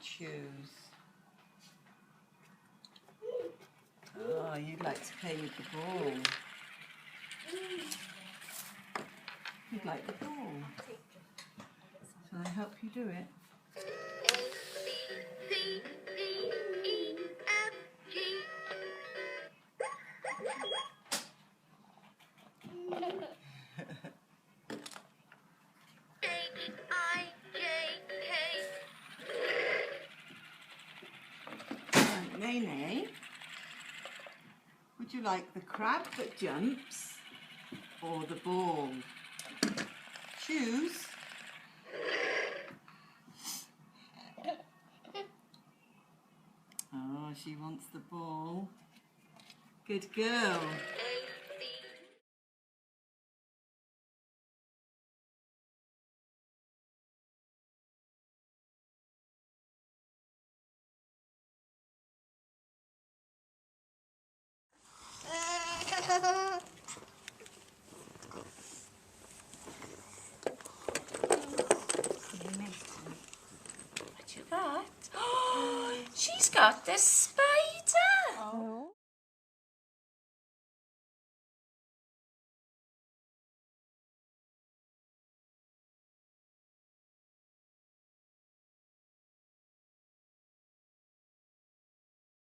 choose. Oh, you'd like to play with the ball. You'd like the ball. Shall I help you do it? Nene, would you like the crab that jumps or the ball? Choose. Oh, she wants the ball. Good girl. What you got? Oh, she's got this